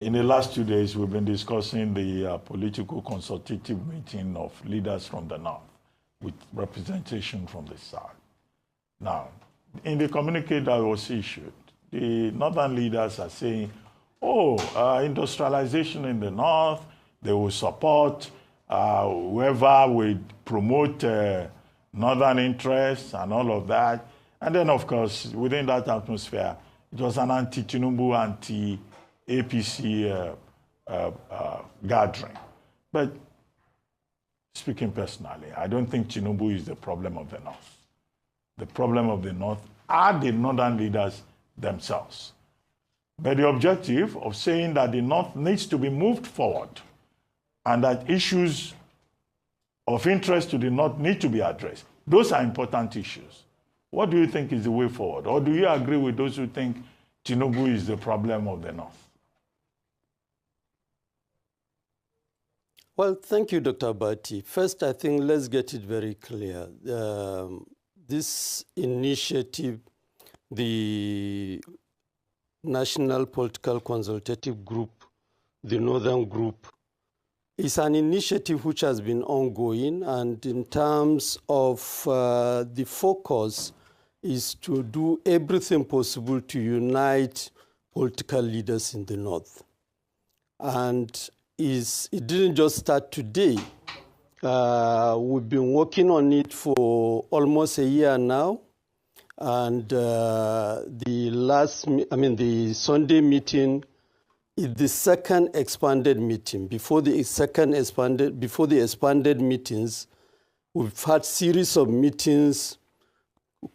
In the last 2 days, we've been discussing the political consultative meeting of leaders from the North with representation from the South. Now, in the communique that was issued, the Northern leaders are saying, industrialization in the North, they will support whoever will promote Northern interests and all of that. And then, of course, within that atmosphere, it was an anti-Tinubu, anti-APC gathering. But speaking personally, I don't think Tinubu is the problem of the North. The problem of the North are the Northern leaders themselves. But the objective of saying that the North needs to be moved forward and that issues of interest to the North need to be addressed, those are important issues. What do you think is the way forward? Or do you agree with those who think Tinubu is the problem of the North? Well, thank you, Dr. Bati. First, I think let's get it very clear. This initiative, the National Political Consultative Group, the Northern Group, is an initiative which has been ongoing, and in terms of the focus is to do everything possible to unite political leaders in the North. And it didn't just start today. We've been working on it for almost a year now. And the Sunday meeting is the second expanded meeting. Before the expanded meetings, we've had series of meetings,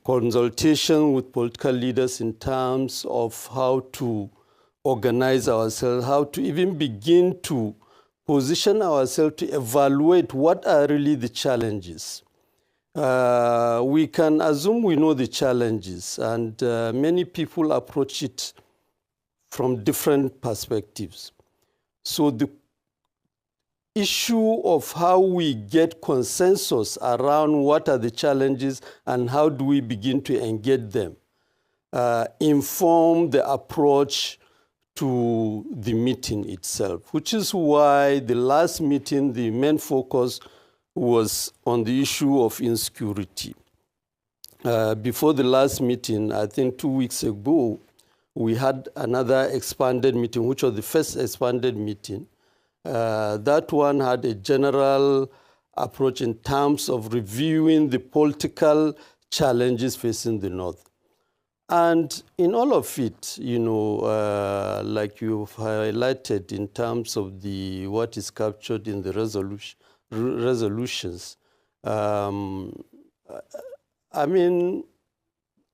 consultation with political leaders in terms of how to organize ourselves, how to even begin to position ourselves to evaluate what are really the challenges. We can assume we know the challenges, and many people approach it from different perspectives. So the issue of how we get consensus around what are the challenges and how do we begin to engage them inform the approach to the meeting itself, which is why the last meeting, the main focus was on the issue of insecurity. Before the last meeting, I think 2 weeks ago, we had another expanded meeting, which was the first expanded meeting. That one had a general approach in terms of reviewing the political challenges facing the North. And in all of it, like you've highlighted in terms of what is captured in the resolutions,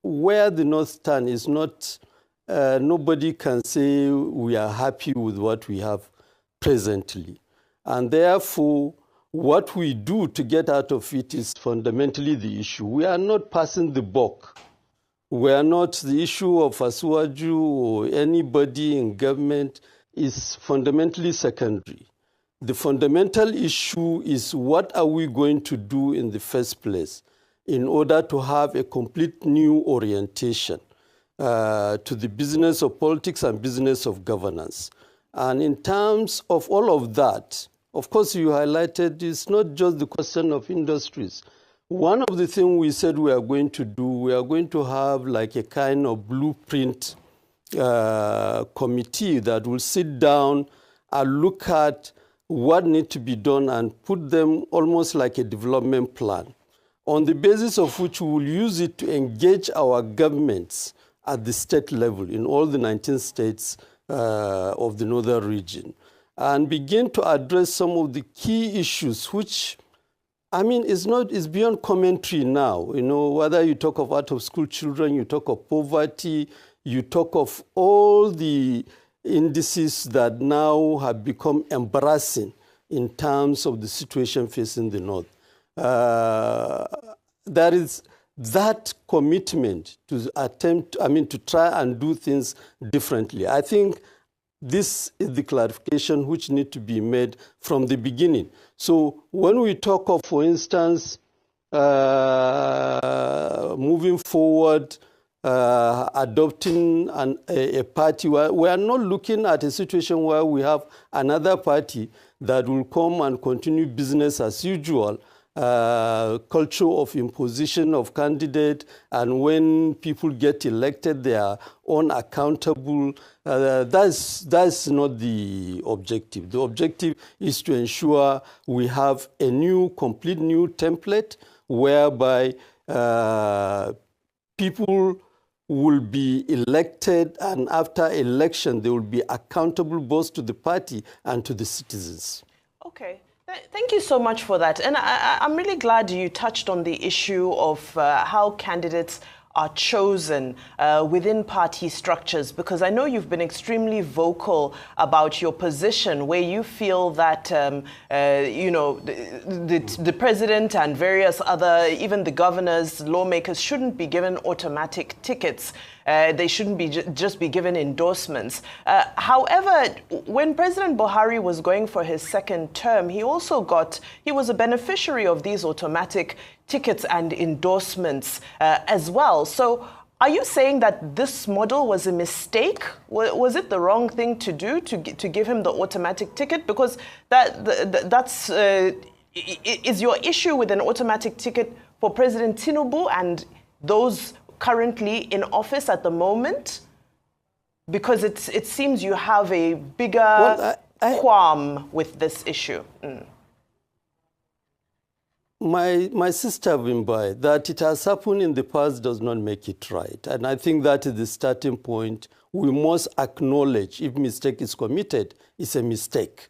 where the North stand is not, nobody can say we are happy with what we have presently. And therefore, what we do to get out of it is fundamentally the issue. We are not passing the buck. We are not, the issue of Asuwaju or anybody in government is fundamentally secondary. The fundamental issue is what are we going to do in the first place in order to have a complete new orientation to the business of politics and business of governance. And in terms of all of that, of course, you highlighted it's not just the question of industries. One of the things we said we are going to do, we are going to have like a kind of blueprint committee that will sit down and look at what needs to be done and put them almost like a development plan, on the basis of which we will use it to engage our governments at the state level in all the 19 states of the northern region, and begin to address some of the key issues which, it's beyond commentary now. Whether you talk of out-of-school children, you talk of poverty, you talk of all the indices that now have become embarrassing in terms of the situation facing the North. There is that commitment to to try and do things differently. I think this is the clarification which needs to be made from the beginning. So when we talk of, for instance, moving forward adopting a party. We are not looking at a situation where we have another party that will come and continue business as usual, culture of imposition of candidate, and when people get elected, they are unaccountable. That's not the objective. The objective is to ensure we have a complete new template whereby people will be elected, and after election, they will be accountable both to the party and to the citizens. Okay. Thank you so much for that. And I'm really glad you touched on the issue of how candidates are chosen within party structures, because I know you've been extremely vocal about your position where you feel that, you know, the president and various other, even the governors, lawmakers shouldn't be given automatic tickets. They shouldn't be just be given endorsements. However, when President Buhari was going for his second term, he was a beneficiary of these automatic tickets and endorsements as well. So are you saying that this model was a mistake? Was it the wrong thing to do to give him the automatic ticket? Because that's is your issue with an automatic ticket for President Tinubu and those currently in office at the moment? Because it seems you have a bigger qualm with this issue. My sister Wimbai, that it has happened in the past does not make it right. And I think that is the starting point. We must acknowledge if mistake is committed, it's a mistake.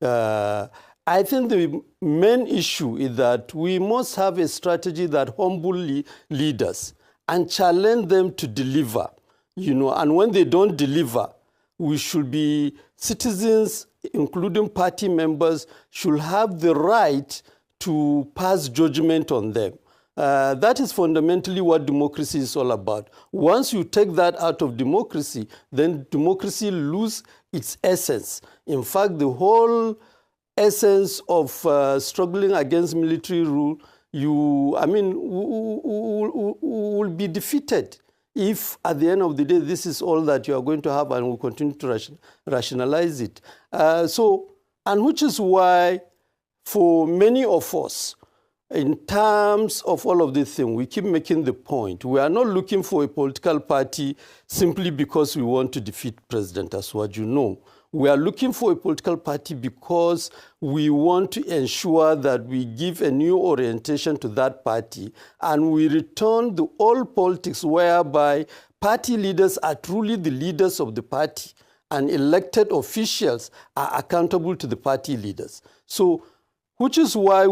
I think the main issue is that we must have a strategy that humble leaders and challenge them to deliver, you know, and when they don't deliver, we should be, citizens, including party members, should have the right to pass judgment on them. That is fundamentally what democracy is all about. Once you take that out of democracy, then democracy loses its essence. In fact, the whole essence of struggling against military rule, will be defeated if at the end of the day, this is all that you are going to have and will continue to rationalize it. And which is why for many of us, in terms of all of this thing, we keep making the point. We are not looking for a political party simply because we want to defeat President Aswaju. No. We are looking for a political party because we want to ensure that we give a new orientation to that party and we return the old politics whereby party leaders are truly the leaders of the party and elected officials are accountable to the party leaders. So, which is why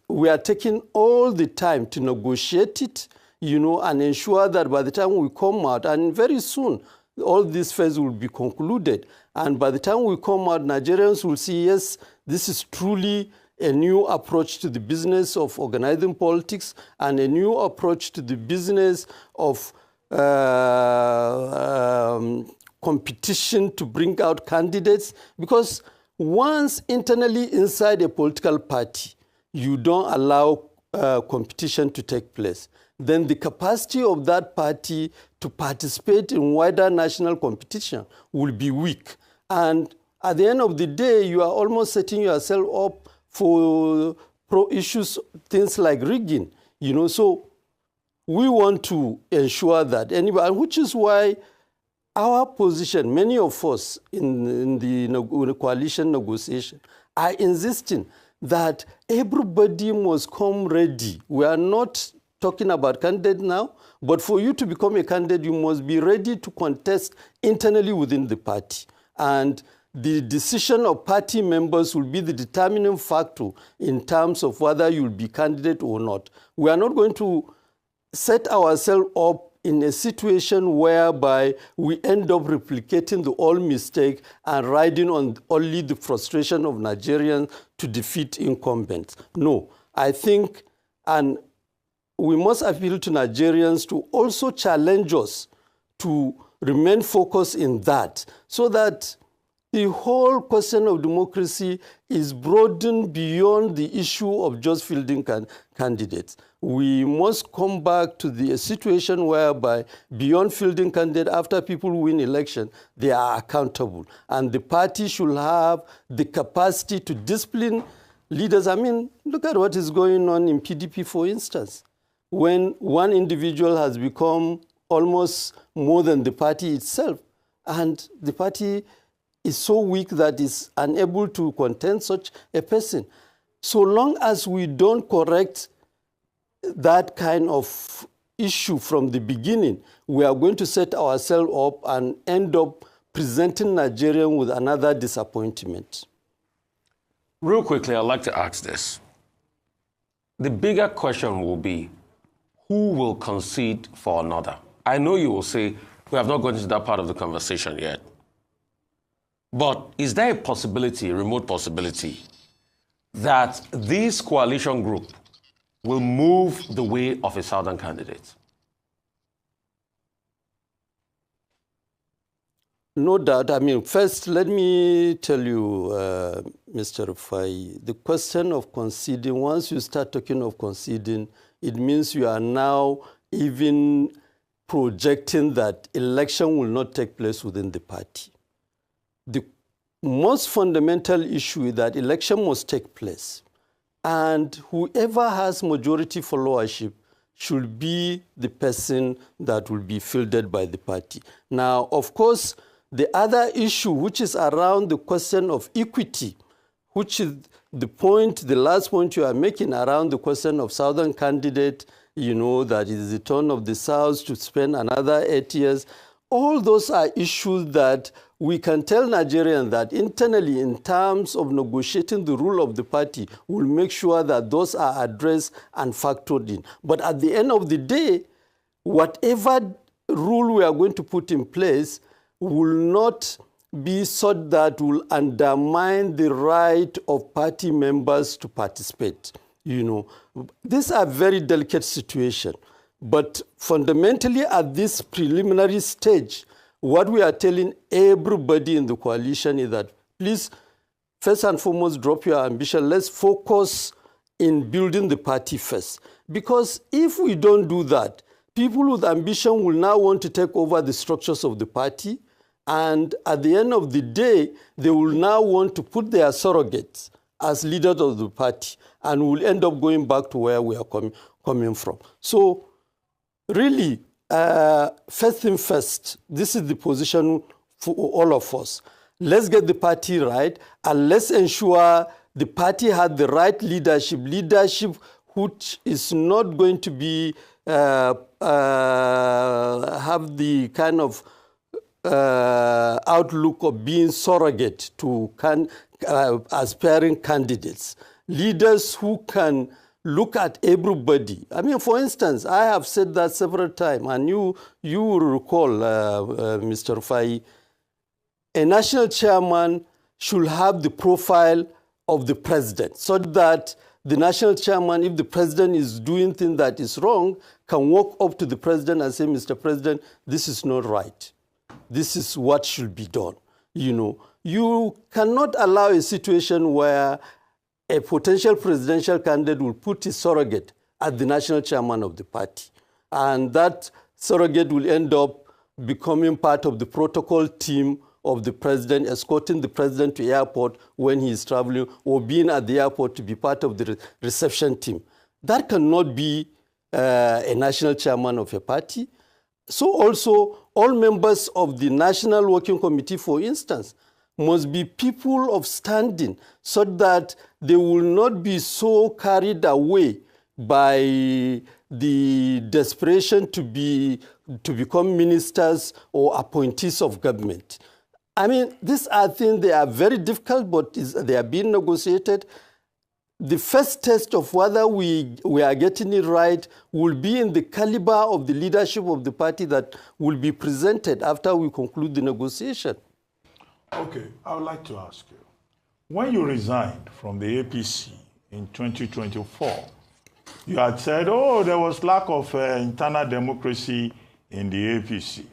we are taking all the time to negotiate it, you know, and ensure that by the time we come out, and very soon, all this phase will be concluded. And by the time we come out, Nigerians will see, yes, this is truly a new approach to the business of organizing politics and a new approach to the business of competition to bring out candidates. Because once internally inside a political party, you don't allow competition to take place, then the capacity of that party to participate in wider national competition will be weak. And at the end of the day, you are almost setting yourself up for issues, things like rigging, you know. So we want to ensure that anybody, which is why our position, many of us in the coalition negotiation, are insisting that everybody must come ready. We are not talking about candidate now, but for you to become a candidate, you must be ready to contest internally within the party. And the decision of party members will be the determining factor in terms of whether you'll be candidate or not. We are not going to set ourselves up in a situation whereby we end up replicating the old mistake and riding on only the frustration of Nigerians to defeat incumbents. No, I think, and we must appeal to Nigerians to also challenge us to remain focused in that, so that the whole question of democracy is broadened beyond the issue of just fielding candidates. We must come back to the situation whereby beyond fielding candidates, after people win election, they are accountable. And the party should have the capacity to discipline leaders. I mean, look at what is going on in PDP, for instance. When one individual has become almost more than the party itself, and the party is so weak that it's unable to contain such a person. So long as we don't correct that kind of issue from the beginning, we are going to set ourselves up and end up presenting Nigeria with another disappointment. Real quickly, I'd like to ask this. The bigger question will be, who will concede for another? I know you will say, we have not gone into that part of the conversation yet. But is there a possibility, a remote possibility, that this coalition group will move the way of a southern candidate? No doubt. I mean, first, let me tell you, Mr. Rufai, the question of conceding, once you start talking of conceding, it means you are now even projecting that election will not take place within the party. The most fundamental issue is that election must take place. And whoever has majority followership should be the person that will be fielded by the party. Now, of course, the other issue, which is around the question of equity, which is the point, the last point you are making around the question of southern candidate, you know, that it is the turn of the South to spend another 8 years. All those are issues that we can tell Nigerians that internally, in terms of negotiating the rule of the party, we'll make sure that those are addressed and factored in. But at the end of the day, whatever rule we are going to put in place will not be such that will undermine the right of party members to participate. You know, these are very delicate situations. But fundamentally, at this preliminary stage, what we are telling everybody in the coalition is that, please, first and foremost, drop your ambition. Let's focus in building the party first. Because if we don't do that, people with ambition will now want to take over the structures of the party. And at the end of the day, they will now want to put their surrogates as leaders of the party, and will end up going back to where we are coming from. So really, first thing first, this is the position for all of us. Let's get the party right, and let's ensure the party has the right leadership which is not going to be have the kind of outlook of being surrogate to aspiring candidates. Leaders who can look at everybody. I mean, for instance, I have said that several times, and you will recall, Mr. Rufai, a national chairman should have the profile of the president, so that the national chairman, if the president is doing things that is wrong, can walk up to the president and say, Mr. President, this is not right. This is what should be done. You know, you cannot allow a situation where a potential presidential candidate will put his surrogate as the national chairman of the party. And that surrogate will end up becoming part of the protocol team of the president, escorting the president to the airport when he is traveling, or being at the airport to be part of the reception team. That cannot be a national chairman of a party. So also, all members of the National Working Committee, for instance, must be people of standing, so that they will not be so carried away by the desperation to become ministers or appointees of government. I mean, these are things, they are very difficult, but they are being negotiated. The first test of whether we are getting it right will be in the caliber of the leadership of the party that will be presented after we conclude the negotiation. Okay, I would like to ask you, when you resigned from the APC in 2024, you had said, oh, there was lack of internal democracy in the APC.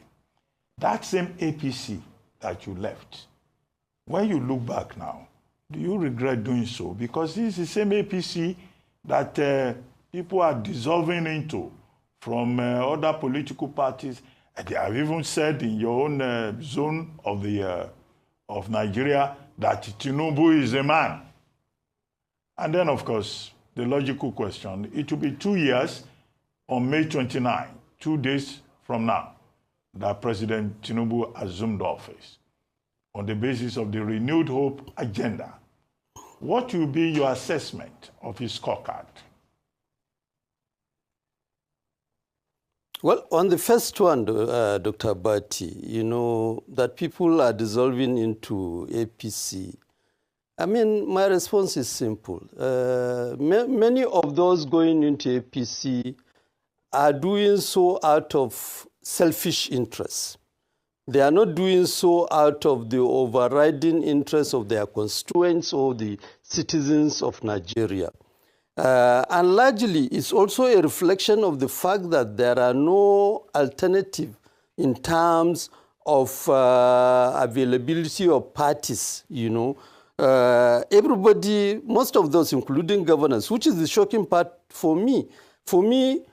That same APC that you left, when you look back now, do you regret doing so? Because this is the same APC that people are dissolving into from other political parties. And they have even said in your own zone of Nigeria that Tinubu is a man. And then, of course, the logical question, it will be 2 years on May 29, 2 days from now, that President Tinubu assumed office on the basis of the Renewed Hope agenda. What will be your assessment of his scorecard? Well, on the first one, Dr. Bati, you know, that people are dissolving into APC. I mean, my response is simple. Many of those going into APC are doing so out of selfish interests. They are not doing so out of the overriding interests of their constituents or the citizens of Nigeria. And largely, it's also a reflection of the fact that there are no alternative in terms of availability of parties, you know. Everybody, most of those, including governors, which is the shocking part for me. For me,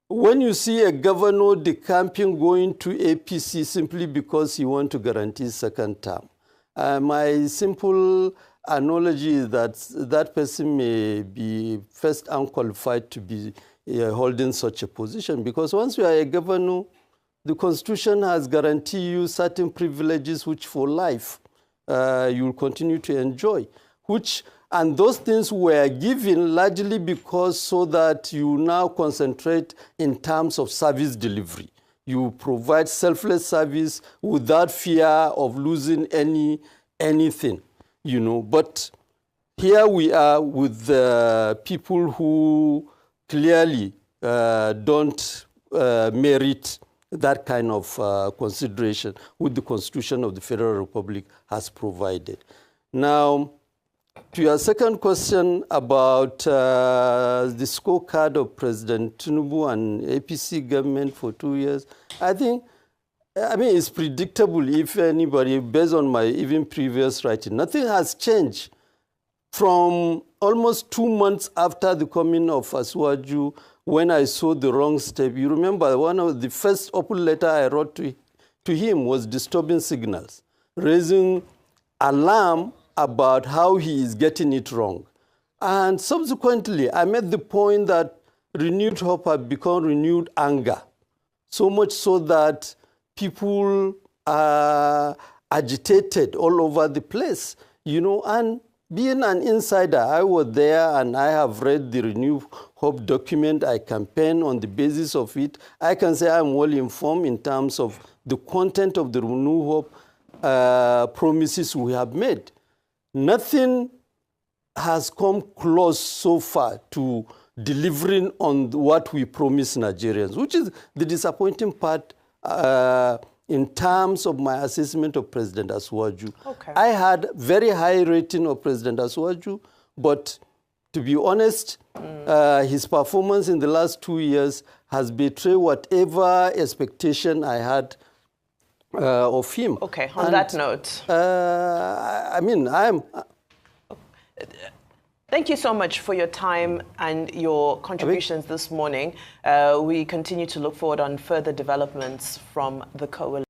when you see a governor decamping going to APC simply because he wants to guarantee second term, my simple analogy is that that person may be first unqualified to be holding such a position, because once you are a governor, the Constitution has guaranteed you certain privileges which for life you will continue to enjoy, and those things were given largely because so that you now concentrate in terms of service delivery. You provide selfless service without fear of losing anything, you know. But here we are with people who clearly don't merit that kind of consideration which the Constitution of the Federal Republic has provided. Now, to your second question about the scorecard of President Tinubu and APC government for 2 years, I mean, it's predictable if anybody, based on my even previous writing, nothing has changed from almost 2 months after the coming of Asuwaju when I saw the wrong step. You remember one of the first open letter I wrote to him was disturbing signals, raising alarm about how he is getting it wrong. And subsequently, I made the point that renewed hope had become renewed anger, so much so that people are agitated all over the place, you know. And being an insider, I was there and I have read the Renewed Hope document. I campaigned on the basis of it. I can say I'm well informed in terms of the content of the Renewed Hope promises we have made. Nothing has come close so far to delivering on what we promised Nigerians, which is the disappointing part in terms of my assessment of President Asuwaju. Okay. I had very high rating of President Asuwaju, but to be honest, his performance in the last 2 years has betrayed whatever expectation I had of him. Okay, on that note. I mean, Thank you so much for your time and your contributions this morning. We continue to look forward on further developments from the coalition.